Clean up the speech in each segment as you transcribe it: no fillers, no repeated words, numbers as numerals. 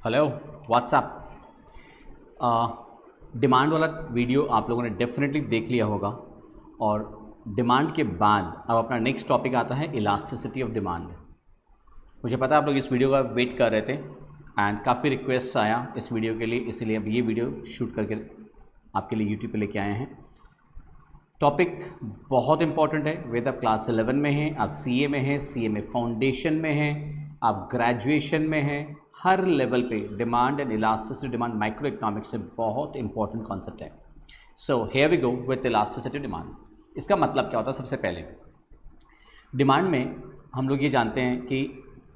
Hello what's up. Demand वाला video आप लोगों ने डेफिनेटली देख लिया होगा और डिमांड के बाद अब अपना नेक्स्ट टॉपिक आता है इलास्टिसिटी ऑफ डिमांड। मुझे पता है आप लोग इस वीडियो का वेट कर रहे थे एंड काफ़ी रिक्वेस्ट आया इस वीडियो के लिए, इसीलिए अब ये वीडियो शूट करके आपके लिए यूट्यूब पे लेके आए हैं। टॉपिक बहुत इंपॉर्टेंट है, वेदर आप क्लास 11 में हैं, आप सीए में हैं, सीए में फाउंडेशन में हैं, आप ग्रेजुएशन में हैं, हर लेवल पे demand and elasticity demand microeconomics से बहुत इंपॉर्टेंट कॉन्सेप्ट है। So here we go with elasticity demand. इसका मतलब क्या होता है? सबसे पहले डिमांड में हम लोग ये जानते हैं कि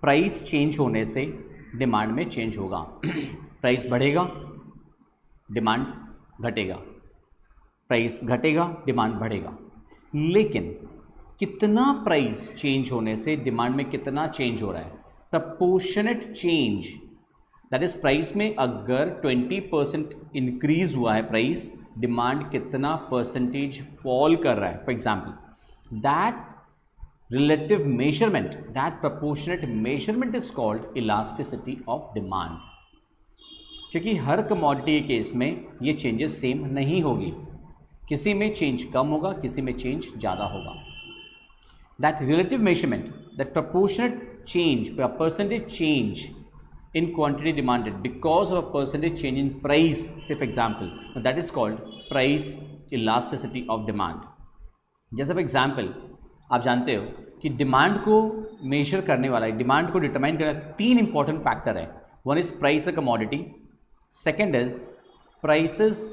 प्राइस चेंज होने से डिमांड में चेंज होगा। प्राइस बढ़ेगा, डिमांड घटेगा, प्राइस घटेगा, डिमांड बढ़ेगा। लेकिन कितना प्राइस चेंज होने से डिमांड में कितना चेंज हो रहा है? Proportionate change, that is price में अगर 20% इंक्रीज हुआ है प्राइस, डिमांड कितना परसेंटेज फॉल कर रहा है। For example that relative measurement, that proportionate measurement is called elasticity of demand. क्योंकि हर कमोडिटी के केस में ये चेंजेस सेम नहीं होगी, किसी में चेंज कम होगा, किसी में चेंज ज़्यादा होगा। That relative measurement, that proportionate change, a percentage change in quantity demanded because of a percentage change in price, say for example, that is called price elasticity of demand। जैसे for example आप जानते हो कि demand को major करने वाला, demand को determine करने वाला तीन इंपॉर्टेंट फैक्टर है। One is price of commodity, second is prices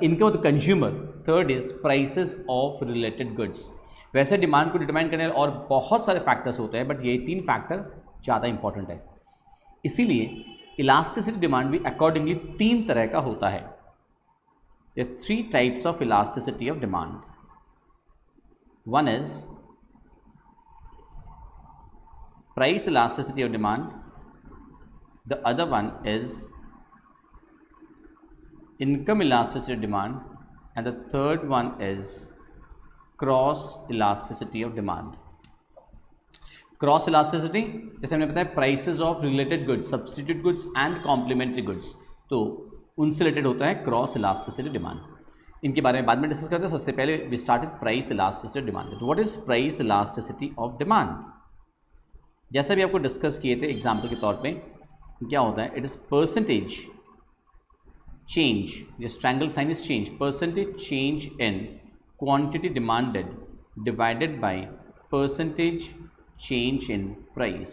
income of the consumer, third is prices of related goods. वैसे डिमांड को डिटरमाइन करने और बहुत सारे फैक्टर्स होते हैं, बट ये तीन फैक्टर ज़्यादा इंपॉर्टेंट है। इसीलिए इलास्टिसिटी डिमांड भी अकॉर्डिंगली तीन तरह का होता है। There three types of elasticity of demand. One is price elasticity of demand, the other one is income elasticity of demand and the third one is cross elasticity of demand. Cross elasticity जैसे हमने बताया prices of related goods, substitute goods and complementary goods, तो उनसे related होता है cross elasticity demand. इनके बारे में बाद में डिस्कस करते हैं। सबसे पहले we started price elasticity demand. तो what is price elasticity of demand? जैसा भी आपको डिस्कस किए थे एग्जाम्पल के तौर पे, क्या होता है? It is percentage change, this triangle sign is change, percentage change in quantity demanded divided by percentage change in price.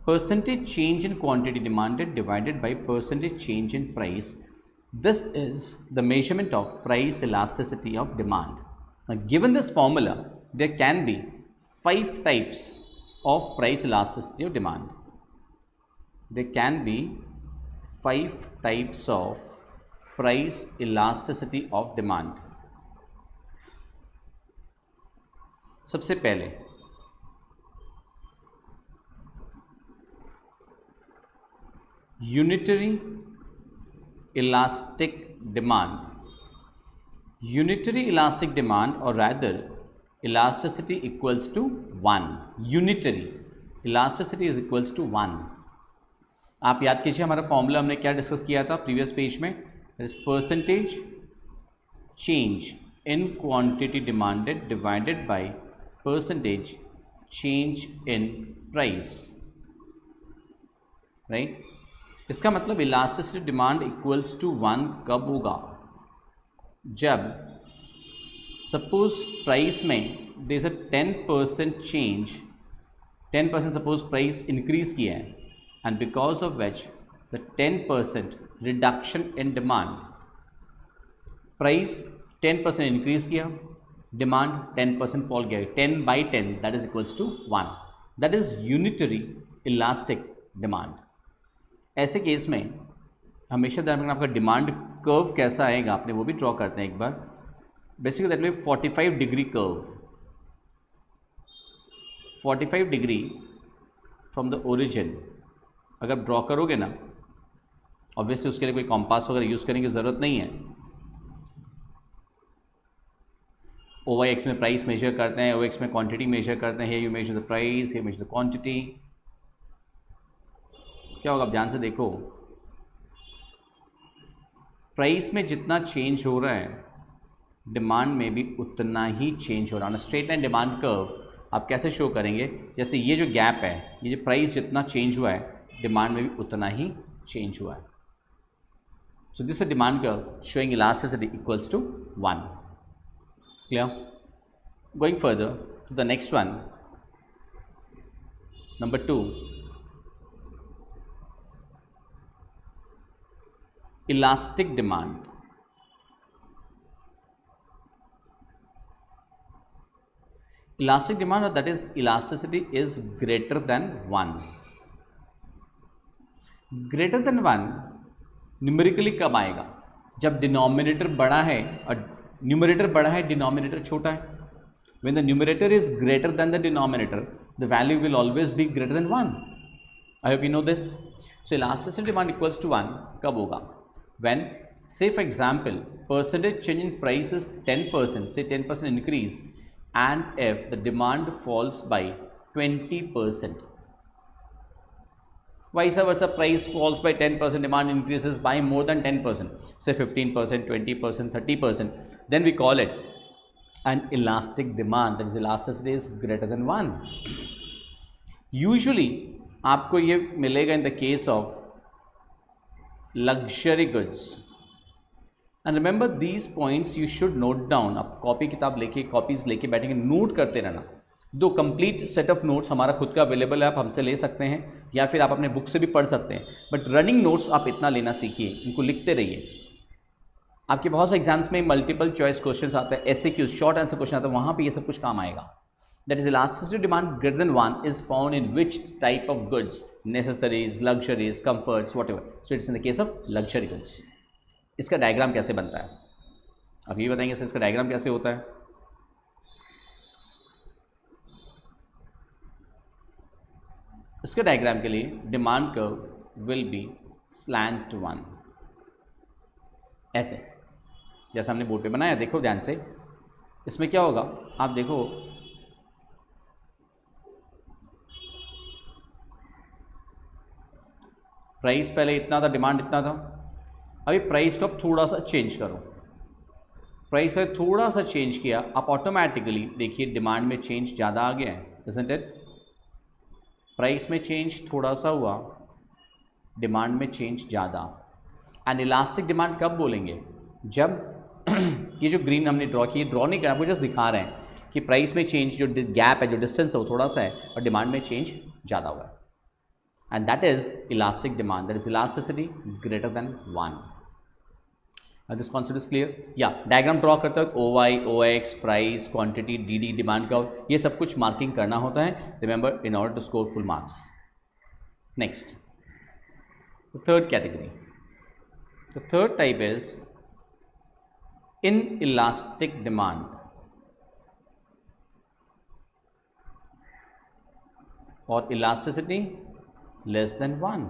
Percentage change in quantity demanded divided by percentage change in price. This is the measurement of price elasticity of demand. Now, given this formula, there can be 5 types of price elasticity of demand. There can be 5 types of price elasticity of demand. सबसे पहले unitary elastic demand. Unitary elastic demand और rather elasticity equals to 1। Unitary elasticity is equals to 1। आप याद कीजिए हमारा formula हमने क्या discuss किया था प्रीवियस पेज में? is percentage change in quantity demanded divided by percentage change in price, right? इसका मतलब इलास्टिसिटी डिमांड इक्वल्स टू 1 कब होगा? जब सपोज प्राइस में there is a 10% change, 10% suppose price increase किया है and because of which the 10% reduction in demand, price 10% increase किया, demand 10% fall गया, 10 by 10 that is equals to 1, that is unitary elastic demand. ऐसे case में हमेशा ध्यान रखना आपका डिमांड कर्व कैसा आएगा, आपने वो भी ड्रॉ करते हैं एक बार। Basically that mean 45 degree curve, 45 degree from the origin अगर ड्रॉ करोगे ना, ऑब्वियसली उसके लिए कोई कॉम्पास वगैरह यूज़ करने की ज़रूरत नहीं है। OX में प्राइस मेजर करते हैं, OX में क्वांटिटी मेजर करते हैं। You measure the price, you measure the quantity. क्या होगा, आप ध्यान से देखो, प्राइस में जितना चेंज हो रहा है डिमांड में भी उतना ही चेंज हो रहा है। स्ट्रेट लाइन डिमांड कर्व आप कैसे शो करेंगे, जैसे ये जो गैप है, ये जो प्राइस जितना चेंज हुआ है डिमांड में भी उतना ही चेंज हुआ है। So this is demand curve showing elasticity equals to 1। Clear? Going further to the next one, number 2, elastic demand. Elastic demand, or that is elasticity, is greater than 1. Greater than 1 numerically कब आएगा, जब denominator बड़ा है और numerator बड़ा है, denominator छोटा है। When the numerator is greater than the denominator, the value will always be greater than 1. I hope you know this. So elasticity demand equals to 1 कब होगा, when, say for example, percentage change in price is 10%, say 10% increase, and if the demand falls by 20%. Vice versa, price falls by 10%, demand increases by more than 10%, say 15%, 20%, 30%, then we call it an elastic demand, that is elasticity is greater than 1. Usually आपको ये मिलेगा in the case of luxury goods. And remember these points you should note down. आप copy किताब लेके, copies लेके बैठेंगे, note करते रहना। दो कंप्लीट सेट ऑफ नोट्स हमारा खुद का अवेलेबल है, आप हमसे ले सकते हैं या फिर आप अपने बुक से भी पढ़ सकते हैं, बट रनिंग नोट्स आप इतना लेना सीखिए, इनको लिखते रहिए। आपके बहुत से एग्जाम्स में मल्टीपल चॉइस क्वेश्चन आते हैं, SAQ शॉर्ट आंसर क्वेश्चन आता है, वहाँ पे ये सब कुछ काम आएगा। That is elasticity demand greater than 1 is found in which type of goods, necessaries, luxuries, comforts, whatever. So it's in the case of luxury goods. इसका डायग्राम कैसे बनता है, अब ये बताएंगे सर इसका डायग्राम कैसे होता है। इसके डायग्राम के लिए demand curve will be slant 1, ऐसे जैसा हमने बोर्ड पे बनाया। देखो ध्यान से, इसमें क्या होगा, आप देखो प्राइस पहले इतना था, डिमांड इतना था, अभी प्राइस को आप थोड़ा सा चेंज करो, प्राइस में थोड़ा सा चेंज किया, आप ऑटोमेटिकली देखिए डिमांड में चेंज ज़्यादा आ गया है, इज़न्ट इट? प्राइस में चेंज थोड़ा सा हुआ, डिमांड में चेंज ज़्यादा। एंड इलास्टिक डिमांड कब बोलेंगे, जब ये जो ग्रीन हमने ड्रॉ की, ड्रॉ नहीं करा, आपको जस्ट दिखा रहे हैं कि प्राइस में चेंज, जो गैप है, जो डिस्टेंस है वो थोड़ा सा है और डिमांड में चेंज ज़्यादा हुआ है। And that is elastic demand, that is elasticity greater than 1. This concept is clear? Yeah, diagram draw करते हो, OY, OX, price, quantity, DD, demand curve, ये सब कुछ मार्किंग करना होता है, remember, in order to score full marks. Next, the third category. The third type is inelastic demand, or elasticity less than 1.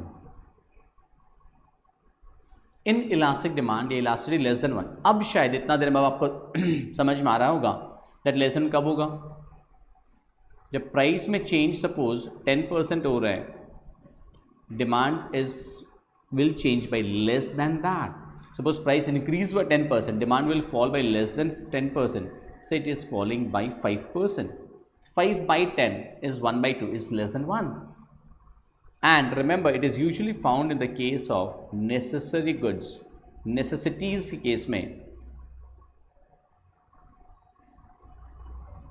In elastic demand या elasticity less than 1, अब शायद इतना देर में आपको समझ में आ रहा होगा दैट लेस देन कब होगा, जब प्राइस में चेंज सपोज 10% हो रहा है, demand is will change bye less than that. Suppose price increase by 10%, demand will fall bye less than 10%, so it is falling by 5%. 5 by 10 is 1 by 2 is less than 1. And remember, it is usually found in the case of necessary goods, necessities के case में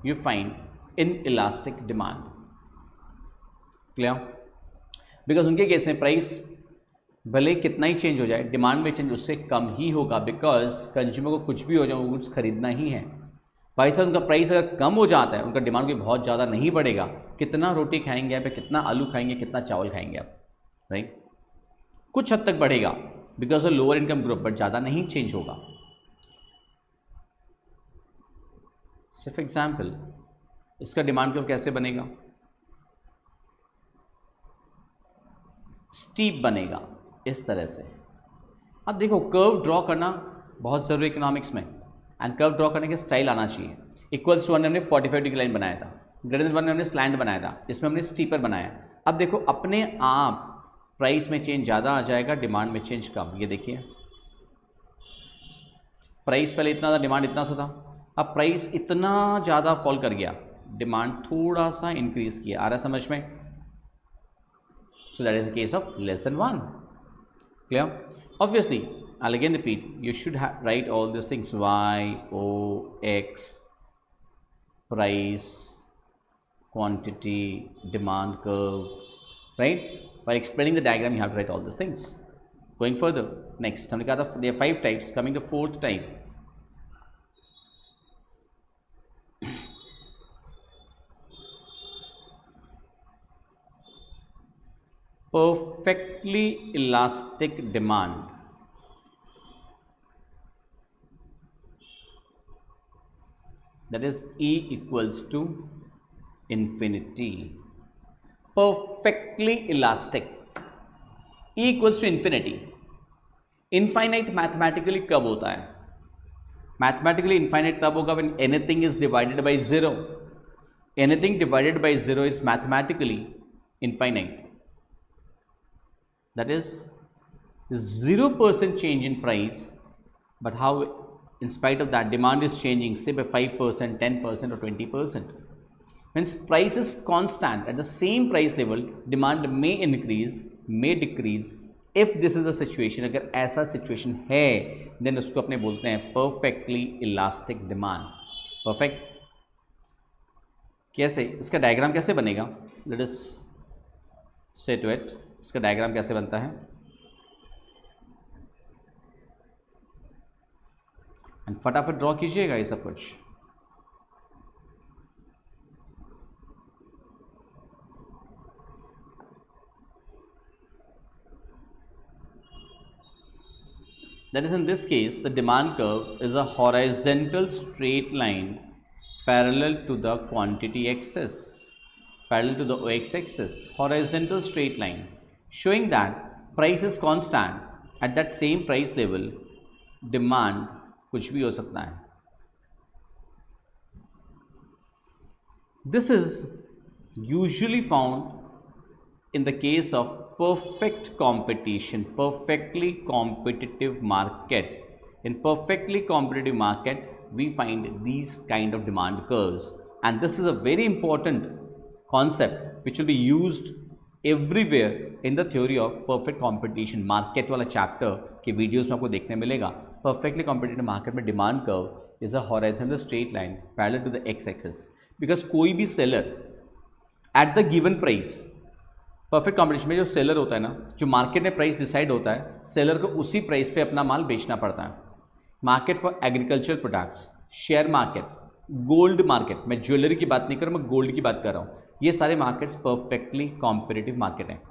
you find inelastic demand. Clear? Because उनके case में price भले कितना ही change हो जाए, demand में change उससे कम ही होगा, बिकॉज कंज्यूमर को कुछ भी हो जाए वो गुड्स खरीदना ही है। भाई साहब, उनका प्राइस अगर कम हो जाता है, उनका डिमांड भी बहुत ज़्यादा नहीं बढ़ेगा, कितना रोटी खाएंगे आप, कितना आलू खाएंगे, कितना चावल खाएंगे आप, राइट? कुछ हद तक बढ़ेगा because of lower income group, but ज़्यादा नहीं चेंज होगा। सिर्फ एग्जाम्पल, इसका डिमांड कर्व कैसे बनेगा, स्टीप बनेगा इस तरह से। अब देखो, कर्व ड्रॉ करना बहुत ज़रूरी इकोनॉमिक्स में, एंड कर्व ड्रॉ करने के स्टाइल आना चाहिए। इक्वल्स टू 1 हमने 45 डिग्री लाइन बनाया था, ग्रेटर देन 1 हमने स्लैंट बनाया था, इसमें हमने स्टीपर बनाया। अब देखो, अपने आप प्राइस में चेंज ज़्यादा आ जाएगा, डिमांड में चेंज कम। ये देखिए, प्राइस पहले इतना था, डिमांड इतना सा था, अब प्राइस इतना ज़्यादा फॉल कर गया, डिमांड थोड़ा सा इंक्रीज किया। आ रहा है समझ में? So that is the case of less than 1। Clear? Obviously I'll again repeat, you should write all these things: y, o, x, price, quantity, demand curve, right? While explaining the diagram, you have to write all these things. Going further, next, हमने कहा था there are 5 types. Coming to 4th type, perfectly elastic demand. That is E equals to infinity. Perfectly elastic. E equals to infinity. Infinite mathematically कब होता है? Mathematically infinite तब होगा when anything is divided by 0. Anything divided by 0 is mathematically infinite. That is 0% change in price, but how in spite of that demand is changing, say by 5%, 10% or 20%. When price is constant at the same price level, demand may increase, may decrease. If this is the situation, अगर ऐसा situation है, then उसको अपने बोलते हैं perfectly elastic demand. Perfect? कैसे? इसका diagram कैसे बनेगा? Let us say to it. इसका डायग्राम कैसे बनता है? एंड फटाफट ड्रॉ कीजिएगा ये सब कुछ। That is, in this case, the demand curve is a horizontal straight line parallel to the quantity axis, parallel to the OX axis, horizontal straight line, showing that price is constant at that same price level, demand कुछ भी हो सकता है। This is usually found in the case of perfect competition, perfectly competitive market. In perfectly competitive market, we find these kind of demand curves, and this is a very important concept which will be used everywhere in the theory of perfect competition. Market वाला chapter के videos में आपको देखने मिलेगा। Perfectly competitive market में demand curve is a horizontal straight line parallel to the x-axis, because कोई भी seller at the given price, perfect competition में जो सेलर होता है ना, जो मार्केट में प्राइस डिसाइड होता है, सेलर को उसी प्राइस पे अपना माल बेचना पड़ता है। Market for agriculture products, share market, gold market, मैं ज्वेलरी की बात नहीं कर रहा हूँ, मैं गोल्ड की बात कर रहा हूँ। ये सारे मार्केट्स परफेक्टली कॉम्पिटिटिव मार्केट हैं,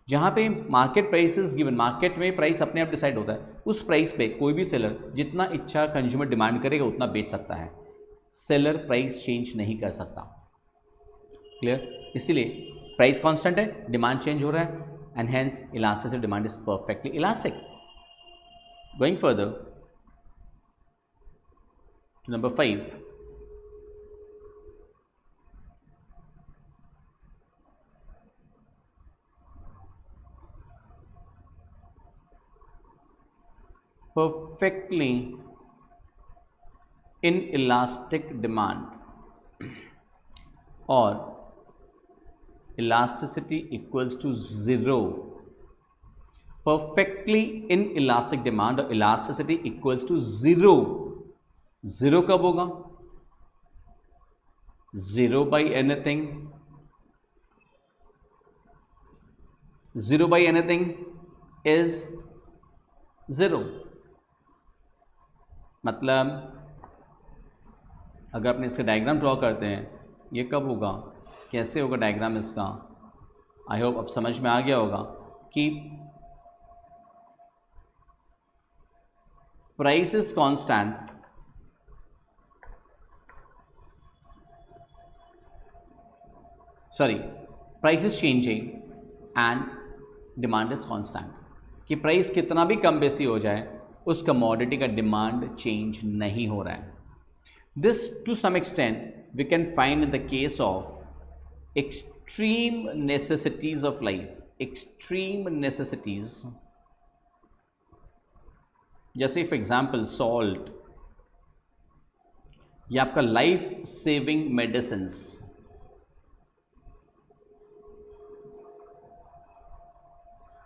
जहाँ पे मार्केट प्राइसेस गिवन, मार्केट में प्राइस अपने आप डिसाइड होता है। उस प्राइस पे कोई भी सेलर जितना इच्छा कंज्यूमर डिमांड करेगा उतना बेच सकता है, सेलर प्राइस चेंज नहीं कर सकता। क्लियर? इसीलिए प्राइस कांस्टेंट है, डिमांड चेंज हो रहा है, and hence elasticity demand is perfectly elastic. Going further to number 5, perfectly inelastic demand or elasticity equals to 0. Perfectly inelastic demand or elasticity equals to 0. 0 कब होगा? 0 by anything. 0 by anything is 0. मतलब अगर अपने इसका diagram draw करते हैं, ये कब होगा, कैसे होगा डायग्राम इसका? आई होप अब समझ में आ गया होगा कि price is constant, sorry, price is changing and demand is constant, कि प्राइस कितना भी कम बेसी हो जाए, उस कमोडिटी का डिमांड चेंज नहीं हो रहा है। This to some extent we can find in the case of extreme necessities of life. Extreme necessities, जैसे फॉर एग्जाम्पल सॉल्ट, या आपका लाइफ सेविंग मेडिसिन्स,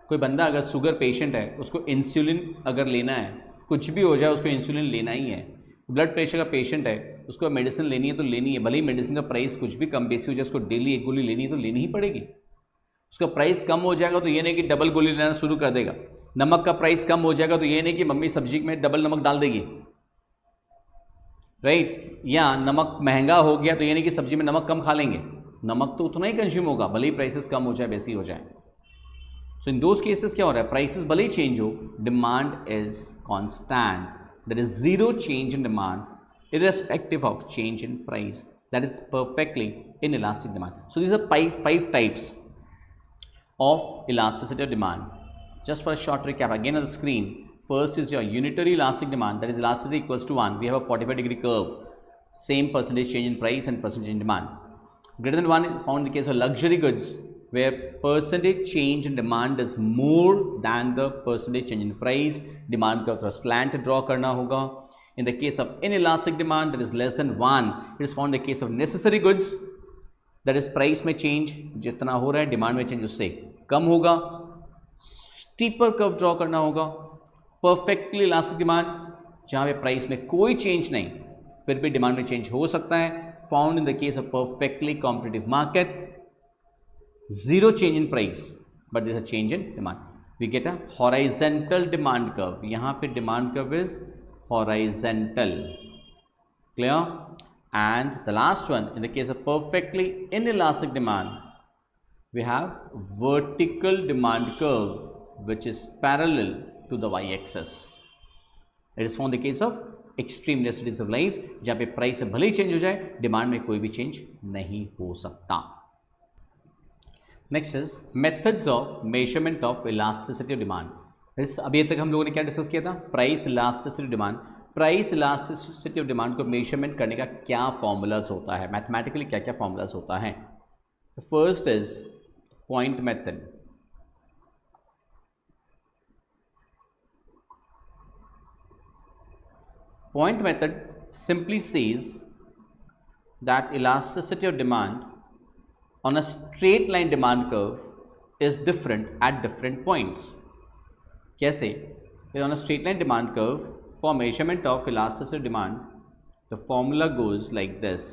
कोई बंदा अगर शुगर पेशेंट है, उसको इंसुलिन अगर लेना है, कुछ भी हो जाए उसको इंसुलिन लेना ही है। ब्लड प्रेशर का पेशेंट है, उसको मेडिसिन लेनी है तो लेनी है, भले ही मेडिसिन का प्राइस कुछ भी कम बेसी हो जाए, उसको डेली एक गोली लेनी है तो लेनी ही पड़ेगी। उसका प्राइस कम हो जाएगा तो ये नहीं कि डबल गोली लेना शुरू कर देगा। नमक का प्राइस कम हो जाएगा तो ये नहीं कि मम्मी सब्जी में डबल नमक डाल देगी, राइट। या नमक महंगा हो गया तो ये नहीं कि सब्जी में नमक कम खा लेंगे, नमक तो उतना ही कंज्यूम होगा, भले ही प्राइसेस कम हो जाए बेसी हो जाए। सो इन दोज केसेस क्या हो रहा है, प्राइसेस भले ही चेंज हो, demand is constant, there is zero change in demand irrespective of change in price, that is perfectly inelastic demand. So these are five types of elasticity of demand. Just for a short recap again on the screen, first is your unitary elastic demand, that is elasticity equals to 1. We have a 45-degree curve, same percentage change in price and percentage in demand. Greater than 1 is found in the case of luxury goods, where percentage change in demand is more than the percentage change in price. Demand का थोड़ा slant draw करना होगा. In the case of inelastic demand, that is less than 1, it is found in the case of necessary goods, that is price में change जितना हो रहा है demand में change उससे कम होगा. Steeper curve draw करना होगा. Perfectly elastic demand, जहाँ पे price में कोई change नहीं, फिर भी demand में change हो सकता है, found in the case of perfectly competitive market. Zero change in price, but there is a change in demand. We get a horizontal demand curve. यहाँ पे demand curve is horizontal. Clear? And the last one, in the case of perfectly inelastic demand, we have vertical demand curve, which is parallel to the y-axis. It is found in the case of extreme necessities of life, जहाँ पे price भले ही change हो जाए, demand में कोई भी change नहीं हो सकता. Next is methods of measurement of elasticity of demand. अभी तक हम लोगों ने क्या डिस्कस किया था, price elasticity demand. Price elasticity of demand को मेजरमेंट करने का क्या फॉर्मूलाज होता है, मैथमेटिकली क्या क्या फॉर्मूलाज होता है. First is point method. Point method simply says that elasticity of demand on a straight line demand curve is different at different points. कैसे? On a straight line demand curve, for measurement of elasticity of demand, the formula goes like this: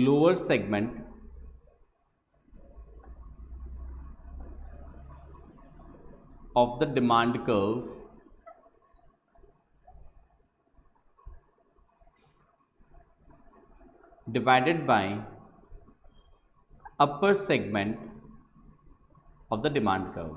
lower segment of the demand curve divided by upper segment of the demand curve.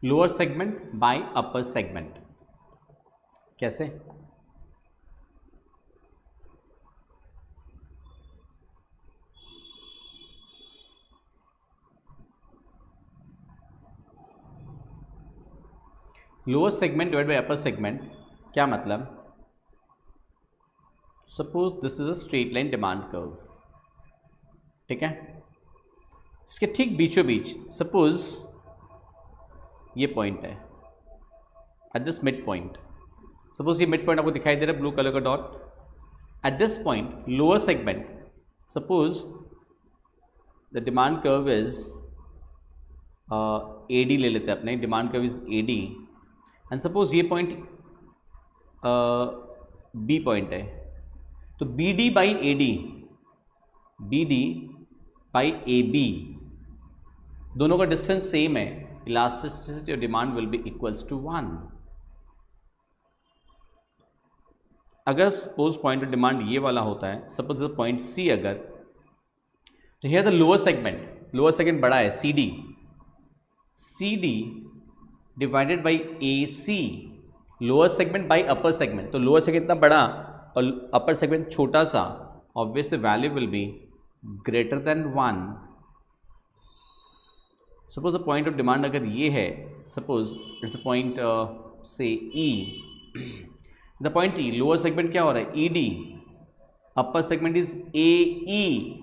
Lower segment by upper segment. कैसे? Lower segment divide by upper segment, क्या मतलब? Suppose this is a straight line demand curve, ठीक है. इसके ठीक बीचों बीच suppose ये point है, at this mid point. Suppose ये मिड पॉइंट आपको दिखाई दे रहा है ब्लू कलर का dot. At this point lower segment, suppose the demand curve is AD ले लेते हैं अपने, demand curve is AD. And suppose ये पॉइंट B पॉइंट है, तो BD by AD, BD by AB, दोनों का डिस्टेंस सेम है. Elasticity of demand will be equals to 1. अगर सपोज पॉइंट ऑफ डिमांड ये वाला होता है, सपोज पॉइंट C अगर, तो हियर द लोअर सेगमेंट बड़ा है CD divided by AC, lower segment by upper segment. तो लोअर सेगमेंट इतना बड़ा और अपर सेगमेंट छोटा सा, obviously value will be greater than 1. Suppose the point of demand अगर ये है, suppose it's a point say E, the point E, lower segment क्या हो रहा है, E D, upper segment is A E,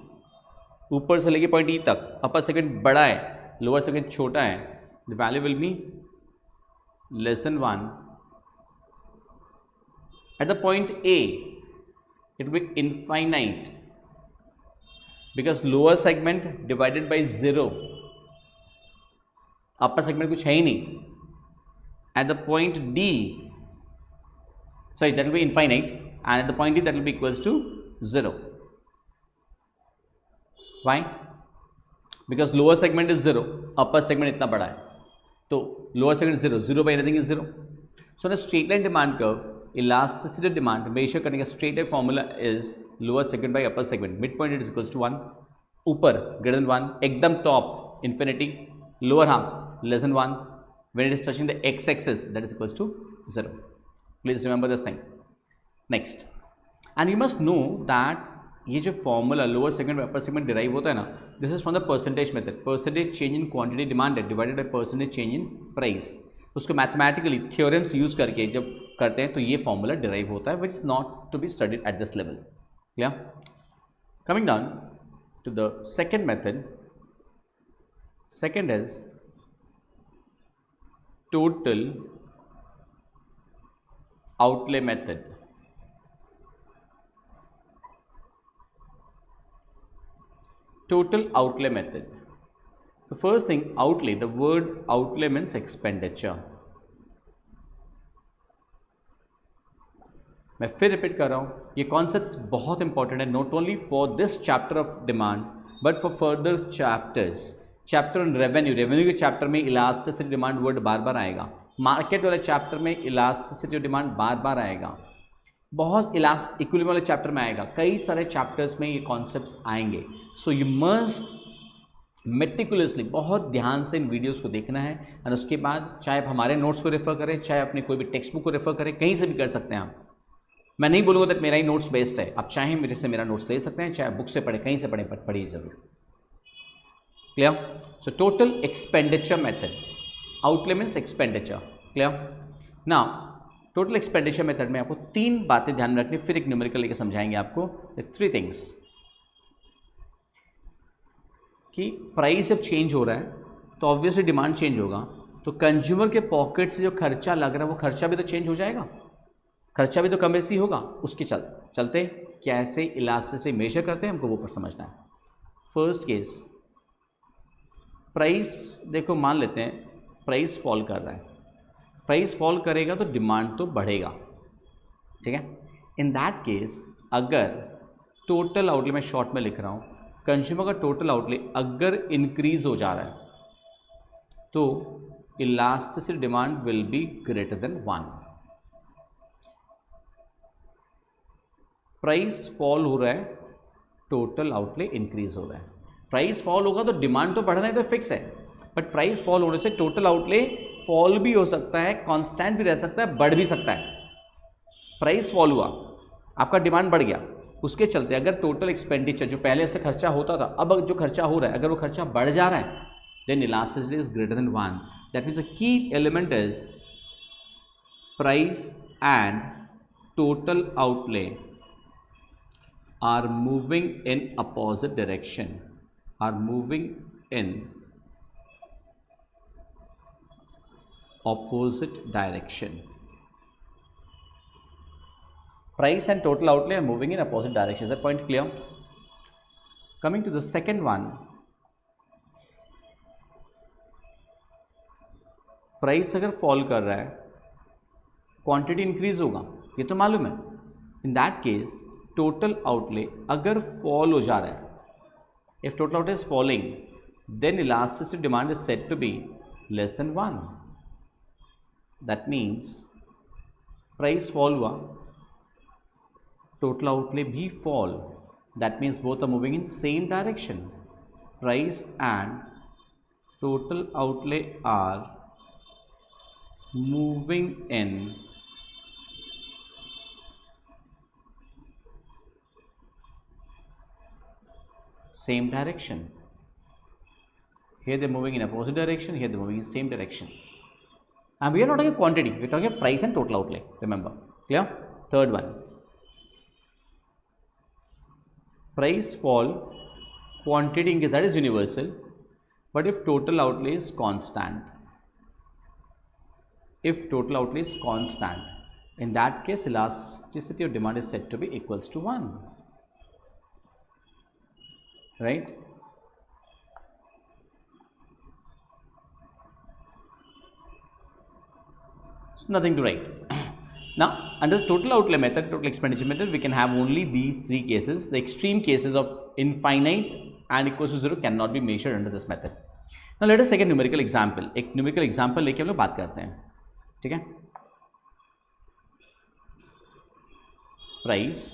ऊपर से लेके पॉइंट ई तक अपर सेगमेंट बड़ा है, लोअर सेगमेंट छोटा है, the value will B less than 1. At the point A it will be infinite because lower segment divided by 0, upper segment कुछ है ही नहीं. At the point D, sorry, that will be infinite, and at the point D that will be equals to 0. Why? Because lower segment is 0, upper segment इतना बड़ा है, तो lower segment 0, 0 by anything is 0. So on a straight line demand curve, elasticity of demand measure करने का straight line formula is lower segment by upper segment, mid point it is equals to 1, ऊपर greater than 1, एकदम top infinity, lower half less than 1, when it is touching the X axis that is equals to 0. Please remember this thing. Next, and you must know that ये जो formula lower segment by upper segment derive होता है ना, this is from the percentage method. Percentage change in quantity demanded divided by percentage change in price. उसको mathematically theorems use करके जब करते हैं तो ये फॉर्मूला डिराइव होता है, which is not to be studied at this level. Clear? Coming down to the second method. Second is total outlay method. Total outlay method. The first thing, outlay, the word outlay means expenditure. मैं फिर repeat कर रहा हूँ, ये concepts बहुत important है, not only for this chapter of demand but for further chapters. Chapter on revenue, revenue के chapter में इलास्टिसिटी डिमांड वर्ड बार बार आएगा. मार्केट वाले चैप्टर में इलास्टिसिटी डिमांड बार बार आएगा. बहुत इक्विलिब्रियम वाले चैप्टर में आएगा. कई सारे चैप्टर्स में ये कॉन्सेप्ट्स आएंगे. सो यू मस्ट मेटिकुलसली, बहुत ध्यान से इन वीडियोस को देखना है. और उसके बाद चाहे आप हमारे नोट्स को रेफर करें, चाहे अपने कोई भी टेक्स्ट बुक को रेफर करें, कहीं से भी कर सकते हैं आप. मैं नहीं बोलूँगा तो मेरा ही नोट्स बेस्ट है, आप चाहें मेरे से मेरा नोट्स ले सकते हैं, चाहे बुक से पढ़े, कहीं से पढ़े, पढ़िए जरूर. Clear? So total expenditure method, outlay means expenditure. Clear? Now total expenditure method में आपको तीन बातें ध्यान में रखनी, फिर एक न्यूमेरिकल लेके समझाएंगे आपको. थ्री थिंग्स कि प्राइस जब चेंज हो रहा है तो ऑब्वियसली डिमांड चेंज होगा, तो कंज्यूमर के पॉकेट से जो खर्चा लग रहा है वो खर्चा भी तो चेंज हो जाएगा, खर्चा भी तो कम बेसी होगा. उसके चलते कैसे इलास्टिसिटी मेजर करते हैं हमको वो पर समझना है. फर्स्ट केस, प्राइस देखो, मान लेते हैं प्राइस फॉल कर रहा है. प्राइस फॉल करेगा तो डिमांड तो बढ़ेगा, ठीक है. इन दैट केस अगर टोटल आउटले, मैं शॉर्ट में लिख रहा हूँ, कंज्यूमर का टोटल आउटले अगर इंक्रीज हो जा रहा है तो elasticity demand will be greater than 1. Price fall हो रहा है, टोटल आउटले इंक्रीज हो रहा है. प्राइस फॉल होगा तो डिमांड तो बढ़ना है, तो फिक्स है. बट प्राइस फॉल होने से टोटल आउटले फॉल भी हो सकता है, कांस्टेंट भी रह सकता है, बढ़ भी सकता है. प्राइस फॉल हुआ, आपका डिमांड बढ़ गया, उसके चलते अगर टोटल एक्सपेंडिचर जो पहले से खर्चा होता था, अब जो खर्चा हो रहा है, अगर वो खर्चा बढ़ जा रहा है, then elasticity is greater than 1. That means the key element is price and total outlay are moving in opposite direction, are moving in opposite direction. Price and total outlay are moving in opposite direction. Is that point clear? Coming to the second one, price अगर fall कर रहा है, quantity increase होगा, ये तो मालूम है. In that case total outlay अगर फॉल हो जा रहा है, if total outlay is falling, then elasticity demand is said to be less than 1. That means price fall हुआ, टोटल आउटले भी fall, that means both are moving in same direction. Price and total outlay are moving in same direction. Here they are moving in opposite direction, here they are moving in same direction. And we are not talking quantity, we are talking price and total outlay, remember. Clear? Third one, price fall, quantity increase, that is universal, but if total outlay is constant, in that case elasticity of demand is said to be equals to 1, right? So nothing to write. Now under the total outlay method, total expenditure method, we can have only these three cases. The extreme cases of infinite and equals to 0 cannot be measured under this method. Now let us take a numerical example. एक numerical example लेके हम लोग बात करते हैं, ठीक है? Price,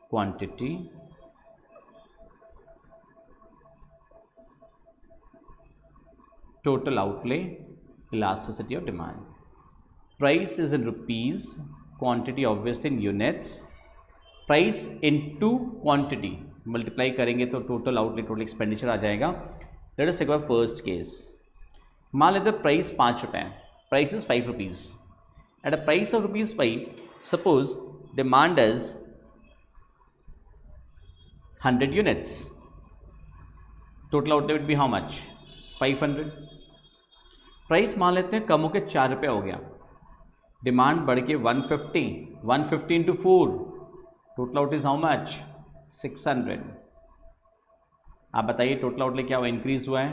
quantity, total outlay, elasticity of demand. Price is in rupees, quantity obviously in units. Price into quantity multiply करेंगे तो टोटल आउटले, टोटल एक्सपेंडिचर आ जाएगा. Let us take our first case. मान लेते हैं प्राइस 5 रुपये, price is 5 rupees. At a price of ₹5, suppose demand is 100 units. Total outlay will be how much? 500. Price मान लेते हैं कम होकर 4 रुपये हो गया, डिमांड बढ़ के 150. 150 into 4, total out is how much? 600. आप बताइए टोटल आउटले क्या हुआ? इंक्रीज हुआ है.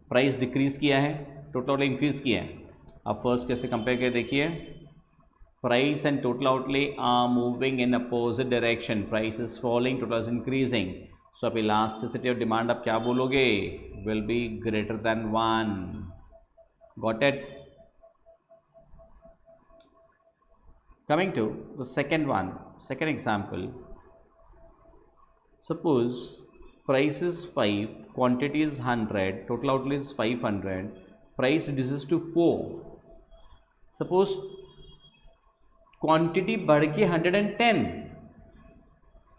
प्राइस डिक्रीज किया है, टोटल आउटले इंक्रीज किया है. अब फर्स्ट केस से कंपेयर करके देखिए, price and total outlay are moving in opposite direction. Price is falling, total is increasing. So अब इलास्टिसिटी ऑफ डिमांड आप क्या बोलोगे? Will be greater than 1. Got it? Coming to the second one, second example. Suppose price is 5, quantity is 100, total outlay is 500, price reduces to 4. Suppose quantity बढ़ के 110,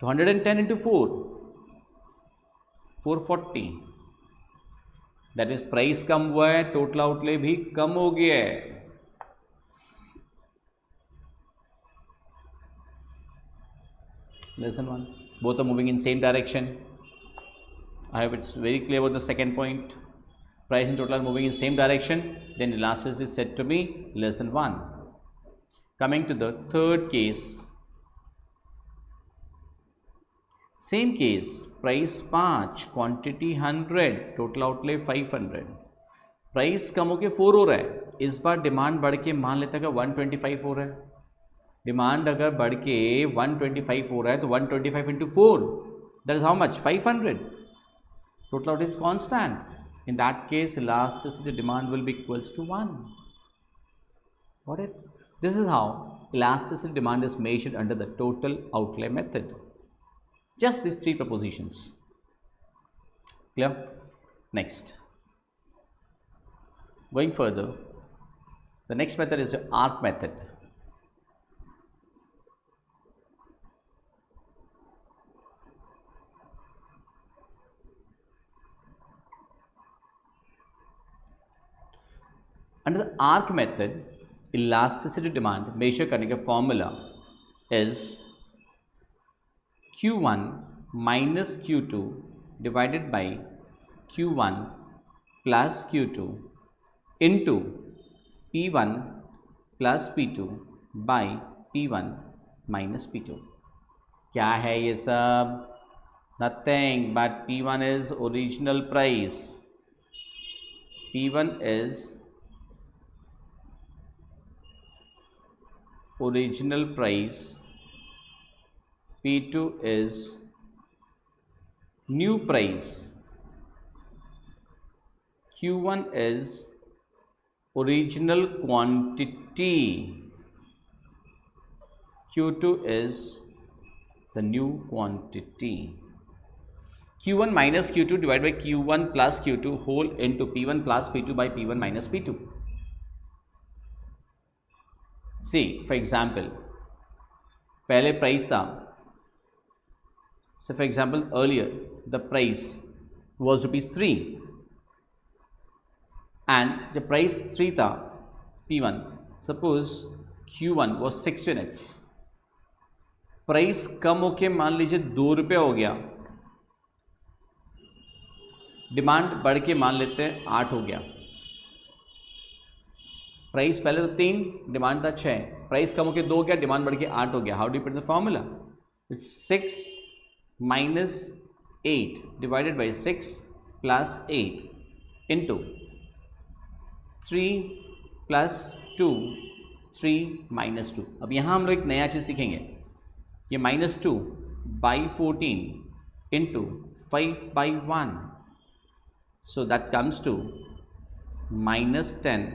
तो 110 into 4, 440. That means price कम हुआ है, total outlay भी कम हो गया है. Lesson 1, both are moving in same direction. I hope it's very clear about the second point. Price and total are moving in same direction, then elasticity is said to be lesson 1. Coming to the third case, same case, price 5, quantity 100, total outlay 500. Price कम होके 4 हो रहा है. इस बार demand बढ़ के मान लेता है 125 हो रहा है. डिमांड अगर बढ़ के 125 हो रहा है तो 125 into 4, that is how much? 500. Total out is constant. In that case elasticity demand will be equals to 1. Got it? This is how elasticity demand is measured under the total outlay method. Just this 3 propositions. Clear? Next, going further, the next method is the arc method. Under the arc method, elasticity demand measure करने का formula is Q1 minus Q2 divided by Q1 plus Q2 into P1 plus P2 by P1 minus P2. क्या है ये सब? Nothing but P1 is original price. P1 is original price, P2 is new price, Q1 is original quantity, Q2 is the new quantity. Q1 minus Q2 divided by Q1 plus Q2 whole into P1 plus P2 by P1 minus P2. See, for example, पहले price था. So for example, earlier the price was ₹3 and जब price 3 था P1, suppose Q1 was 6 units, price कम होके मान लीजिए 2 रुपये हो गया, डिमांड बढ़ के मान लेते हैं 8 हो गया, प्राइस पहले तो 3, डिमांड था 6, प्राइस कम होके 2 हो गया, डिमांड बढ़ के 8 हो गया. How do you put the formula? It's 6 minus 8 divided by 6 plus 8 into 3 plus 2, 3 minus 2. अब यहाँ हम लोग एक नया चीज़ सीखेंगे. ये -2 by 14 into 5 by 1, so that comes to -10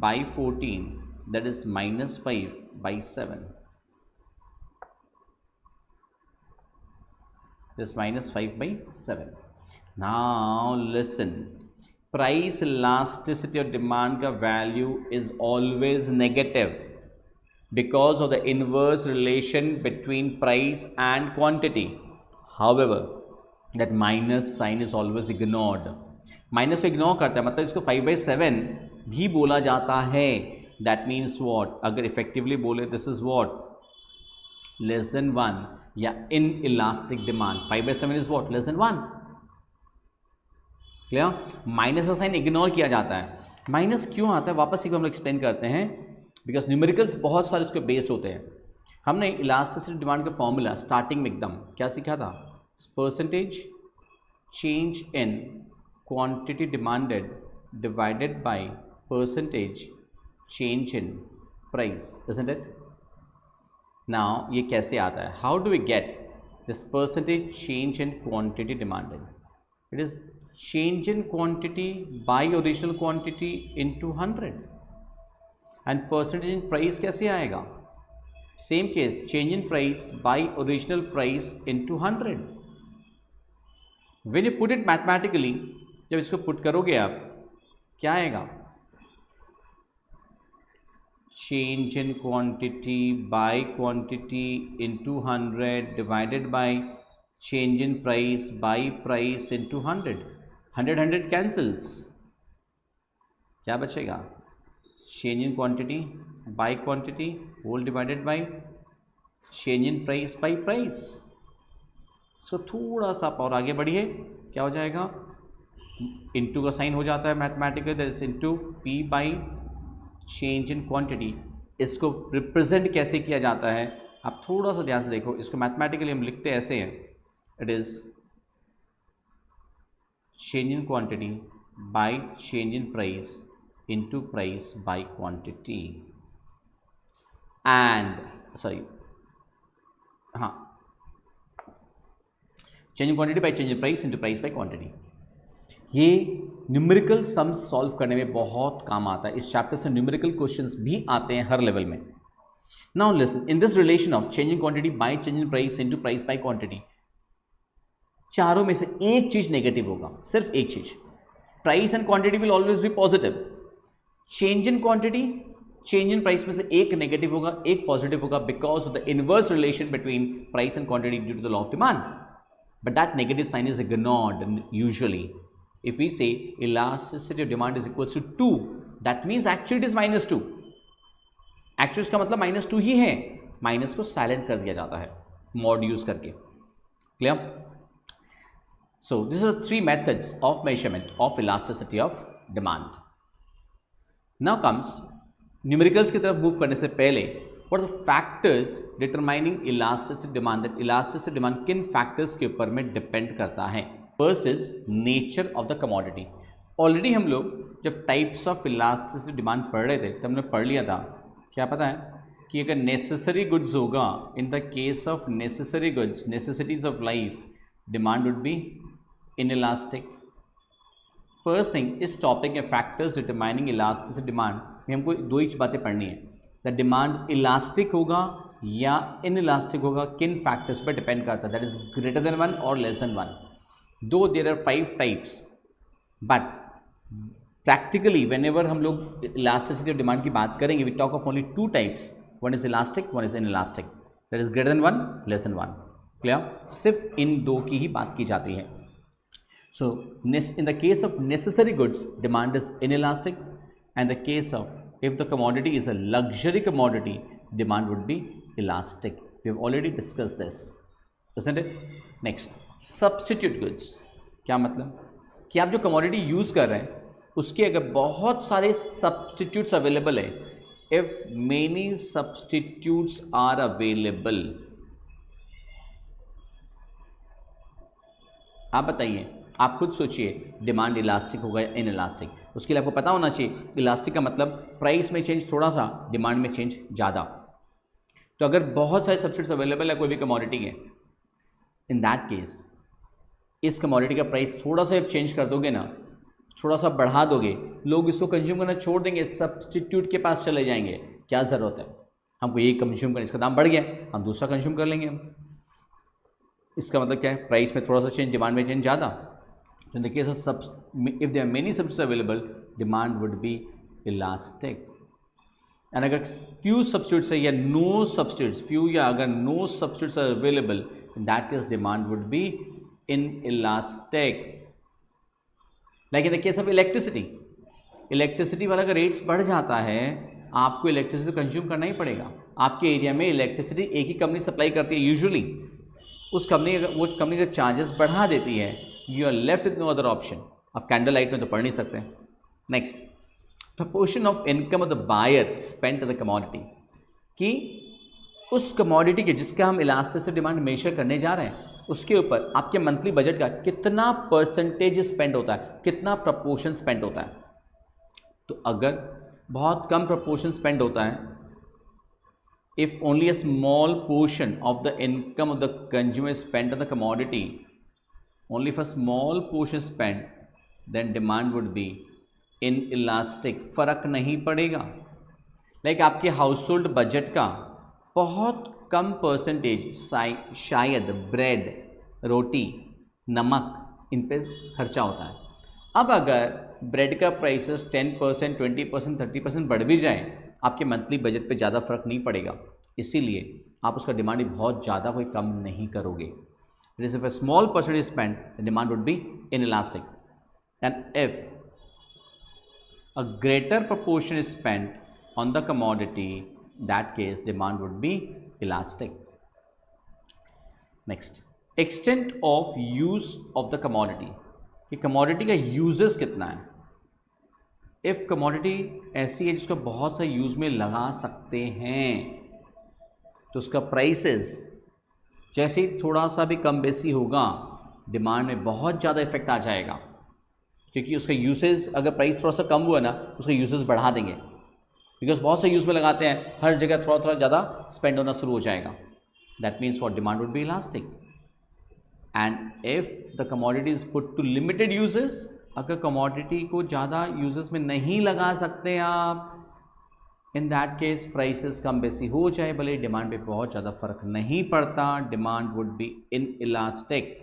by 14, that is -5 by 7. This -5 by 7. Now listen, price elasticity of demand का value is always negative because of the inverse relation between price and quantity. However, that minus sign is always ignored. Minus को ignore करता है, मतलब इसको 5/7 भी बोला जाता है. That means what? अगर इफेक्टिवली बोले this is what? Less than 1 या in elastic demand. 5/7 is what? Less than 1. Clear? Minus का साइन इग्नोर किया जाता है. माइनस क्यों आता है वापस एक हम लोग एक्सप्लेन करते हैं, बिकॉज न्यूमेरिकल्स बहुत सारे उसके बेस्ड होते हैं. हमने इलास्टिसिटी डिमांड का फॉर्मूला स्टार्टिंग में एकदम क्या सीखा था? Percentage change in quantity demanded divided by percentage change in price, isn't it? Now ये कैसे आता है? How do we get this percentage change in quantity demanded? It is change in quantity by original quantity into 100. And percentage in price कैसे आएगा? Same case, change in price by original price into 100. When you put it mathematically, जब इसको put करोगे आप, क्या आएगा? change in quantity by quantity into 100 divided by change in price by price into 100. 100 cancels. क्या बचेगा? change in quantity by quantity whole divided by change in price by price. इसको थोड़ा सा और आगे बढ़िए, क्या हो जाएगा? इंटू का साइन हो जाता है mathematical, that is into P by change in quantity. इसको रिप्रेजेंट कैसे किया जाता है आप थोड़ा सा ध्यान से देखो. इसको मैथमेटिकली हम लिखते ऐसे हैं, it is change in quantity by change in price into price by quantity. And sorry, हाँ, change in quantity by change in price into price by quantity. ये न्यूमेरिकल सम्स सॉल्व करने में बहुत काम आता है. इस चैप्टर से न्यूमेरिकल क्वेश्चंस भी आते हैं हर लेवल में. Now listen, in this relation of change in quantity by change in price into price by quantity, चारों में से एक चीज नेगेटिव होगा, सिर्फ एक चीज. Price and quantity will always be positive. Change in quantity, change in price में से एक नेगेटिव होगा, एक पॉजिटिव होगा, because of the inverse relation between price and quantity due to the law of demand. But that negative sign is ignored usually. If we say elasticity of demand is equals to 2, that means actually it is -2. Actually इसका मतलब -2 ही है. Minus को silent कर दिया जाता है mod use करके. Clear? So these are 3 methods of measurement of elasticity of demand. Now comes numericals की तरफ मूव करने से पहले, what are the factors determining elasticity demand? That elasticity demand किन factors के ऊपर में डिपेंड करता है? First is nature of the commodity. Already हम लोग जब टाइप्स ऑफ इलास्टिसिटी डिमांड पढ़ रहे थे तब हमने पढ़ लिया था, क्या पता है कि अगर नेसेसरी गुड्स होगा, इन the case of necessary goods, necessities of life, demand would B inelastic. First thing, इस टॉपिक में फैक्टर्स डिटरमाइनिंग इलास्टिसिटी डिमांड में हमको 2 ही बातें पढ़नी है. द डिमांड इलास्टिक होगा या इनइलास्टिक होगा, किन फैक्टर्स पर डिपेंड करता है, दैट इज ग्रेटर देन 1 और less than 1. Though there are 5 types, but practically whenever हम लोग elasticity of demand की बात करेंगे, we talk of only 2 types. One is elastic, one is inelastic. That is greater than 1, less than 1. Clear? सिर्फ इन 2 की ही बात की जाती है. So in the case of necessary goods, demand is inelastic, and the case of if the commodity is a luxury commodity, demand would be elastic. We have already discussed this, isn't it? Next, substitute goods. क्या मतलब कि आप जो commodity use कर रहे हैं उसके अगर बहुत सारे substitutes अवेलेबल है, if many substitutes are available, आप बताइए, आप खुद सोचिए, डिमांड इलास्टिक होगा या इन इलास्टिक? उसके लिए आपको पता होना चाहिए इलास्टिक का मतलब प्राइस में चेंज थोड़ा सा, डिमांड में चेंज ज़्यादा। तो अगर बहुत सारे सब्सिट्यूट्स अवेलेबल है कोई भी कमोडिटी के, इन दैट केस इस कमोडिटी का प्राइस थोड़ा सा चेंज कर दोगे ना, थोड़ा सा बढ़ा दोगे, लोग इसको कंज्यूम करना छोड़ देंगे, सब्सटीट्यूट के पास चले जाएंगे। क्या ज़रूरत है हमको ये कंज्यूम करने, इसका दाम बढ़ गया हम दूसरा कंज्यूम कर लेंगे। इसका मतलब क्या है, प्राइस में थोड़ा सा चेंज, डिमांड में चेंज ज़्यादा। तो in the case of if there are many substitutes available, demand would be elastic. And अगर फ्यू सब्सिट्यूट्स है या नो सब्सिट्यूट्स, फ्यू या अगर no substitutes are available, in that case demand would be inelastic. Like in the case of electricity, electricity वाला अगर rates बढ़ जाता है, आपको इलेक्ट्रिसिटी कंज्यूम करना ही पड़ेगा। आपके एरिया में इलेक्ट्रिसिटी एक ही कंपनी सप्लाई करती है यूजुअली, उस कंपनी वो कंपनी का चार्जेस बढ़ा देती है, you are left with no other option. आप कैंडल लाइट में तो पढ़ नहीं सकते। Next, proportion of income of the buyer spent on the commodity, कि उस कमोडिटी के जिसका हम इलास्टिसिटी डिमांड मेजर करने जा रहे हैं उसके ऊपर आपके मंथली बजट का कितना परसेंटेज स्पेंड होता है, कितना प्रपोर्शन स्पेंड होता है। तो अगर बहुत कम प्रपोर्शन स्पेंड होता है, if only a small portion of the income of the consumer is spent on the commodity, only if a small portion spent, then demand would be inelastic, फर्क नहीं पड़ेगा। लाइक आपके हाउस होल्ड बजट का बहुत कम percentage शायद bread, रोटी, नमक, इन पे खर्चा होता है। अब अगर ब्रेड का प्राइसेस 10%, 20%, 30% बढ़ भी जाए, आपके मंथली बजट पे ज़्यादा फर्क नहीं पड़ेगा, इसीलिए आप उसका डिमांड भी बहुत ज़्यादा कोई कम नहीं करोगे। If a small percentage spend, the demand would B inelastic, and if a greater proportion is spent on the commodity, that case demand would be elastic. Next, extent of use of the commodity, कि commodity का uses कितना है। If commodity ऐसी है जिसको बहुत सा use में लगा सकते हैं, तो उसका प्राइसेस जैसे ही थोड़ा सा भी कम बेसी होगा, डिमांड में बहुत ज़्यादा इफेक्ट आ जाएगा, क्योंकि उसका यूसेज अगर प्राइस थोड़ा सा कम हुआ ना, उसका यूसेज बढ़ा देंगे, बिकॉज बहुत से यूज में लगाते हैं, हर जगह थोड़ा थोड़ा ज़्यादा स्पेंड होना शुरू हो जाएगा। That means what demand would be elastic. And if the commodity is put to limited uses, अगर कमोडिटी को ज़्यादा यूजेस में नहीं लगा सकते आप, इन दैट केस प्राइसेस कम बेसी हो जाए, भले डिमांड पे बहुत ज़्यादा फर्क नहीं पड़ता, demand would be in elastic.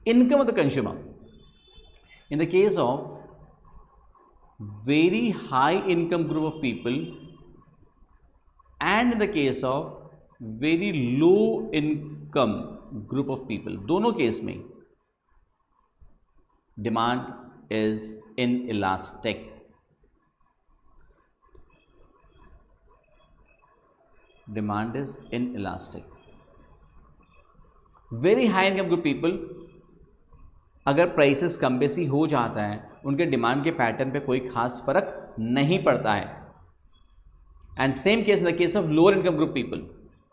Income of the consumer, in the case of very high income group of people and in the case of very low income group of people, दोनों case में demand is inelastic। Demand is inelastic। Very high income group people, अगर prices कम बेसी हो जाता है, उनके demand के पैटर्न पे कोई खास फर्क नहीं पड़ता है। And same case in the case of lower income group people,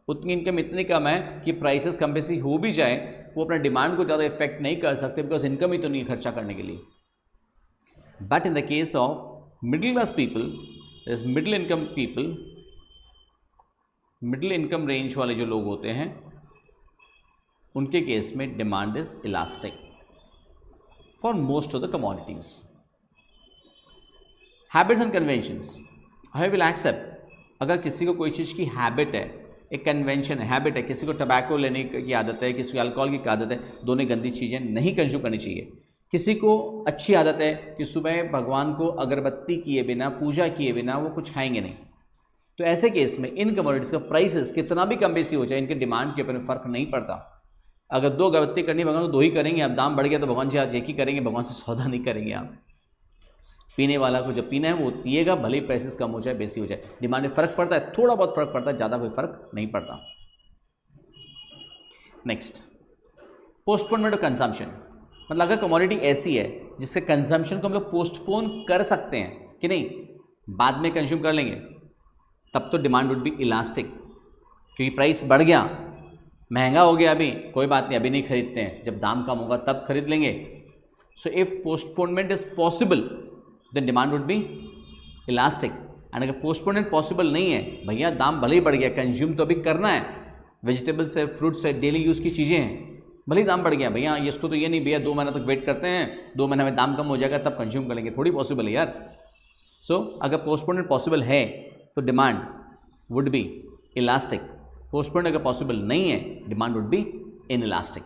उतनी इनकम इतनी कम है कि प्राइसेस कम बेसी हो भी जाए, वो अपना डिमांड को ज़्यादा इफेक्ट नहीं कर सकते, बिकॉज इनकम ही तो नहीं है खर्चा करने के लिए। But in the case of middle class people, is middle income people, middle income range वाले जो लोग होते हैं, उनके केस में demand is elastic for most of the commodities. Habits and conventions, I will accept, अगर किसी को कोई चीज़ की हैबिट है, एक कन्वेंशन है, हैबिट है, किसी को टबैको लेने की आदत है, किसी को अल्कोहल की आदत है, दोनों गंदी चीज़ें नहीं कंज्यूम करनी चाहिए। किसी को अच्छी आदत है कि सुबह भगवान को अगरबत्ती किए बिना, पूजा किए बिना वो कुछ खाएंगे नहीं, तो ऐसे केस में इन कमोडिटीज़ का प्राइसेस कितना भी कम बेसी हो जाए, इनके डिमांड के ऊपर फर्क नहीं पड़ता। अगर 2 अगरबत्ती करनी भगवान को 2 ही करेंगे, अब दाम बढ़ गया तो भगवान जी आज 1 ही करेंगे, भगवान से सौदा नहीं करेंगे आप। पीने वाला को जब पीना है वो पिएगा, भले ही प्राइसेस कम हो जाए बेसी हो जाए। डिमांड में फ़र्क पड़ता है, थोड़ा बहुत फ़र्क पड़ता है, ज़्यादा कोई फ़र्क नहीं पड़ता। नेक्स्ट, पोस्टपोनमेंट ऑफ कंजम्पशन, मतलब अगर कमोडिटी ऐसी है जिसके कंजम्पशन को हम लोग पोस्टपोन कर सकते हैं कि नहीं, बाद में कंज्यूम कर लेंगे, तब तो डिमांड वुड बी इलास्टिक, क्योंकि प्राइस बढ़ गया, महंगा हो गया, अभी कोई बात नहीं, अभी नहीं खरीदते हैं, जब दाम कम होगा तब खरीद लेंगे। So if postponement is possible then demand would be elastic. And अगर पोस्टपोनमेंट पॉसिबल नहीं है, भैया दाम भले ही बढ़ गया, कंज्यूम तो अभी करना है, वेजिटेबल्स है, फ्रूट्स है, डेली यूज़ की चीज़ें हैं, भले ही दाम बढ़ गया, भैया इसको तो ये नहीं भैया 2 महीना तक वेट करते हैं, 2 महीने में दाम कम हो जाएगा तब कंज्यूम करेंगे, थोड़ी पॉसिबल है यार। सो अगर पोस्टपोनमेंट पॉसिबल है तो demand would be elastic, postponement अगर पॉसिबल नहीं है demand would B inelastic.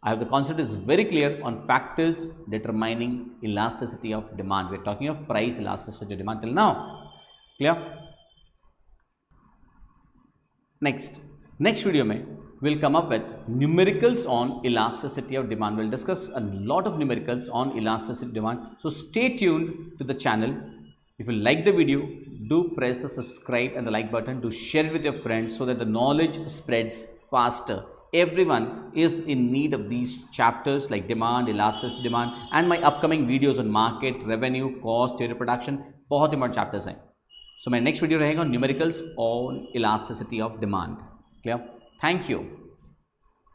I hope the concept is very clear on factors determining elasticity of demand. We are talking of price elasticity of demand till now. Clear? Next video में we'll come up with numericals on elasticity of demand. We'll discuss a lot of numericals on elasticity of demand. So stay tuned to the channel. If you like the video, do press the subscribe and the like button. Do share it with your friends so that the knowledge spreads faster. Everyone is in need of these chapters like demand, elasticity demand, and my upcoming videos on market, revenue, cost, theory of production. बहुत important chapters हैं. So my next video रहेगा numericals on elasticity of demand. Clear? Thank you.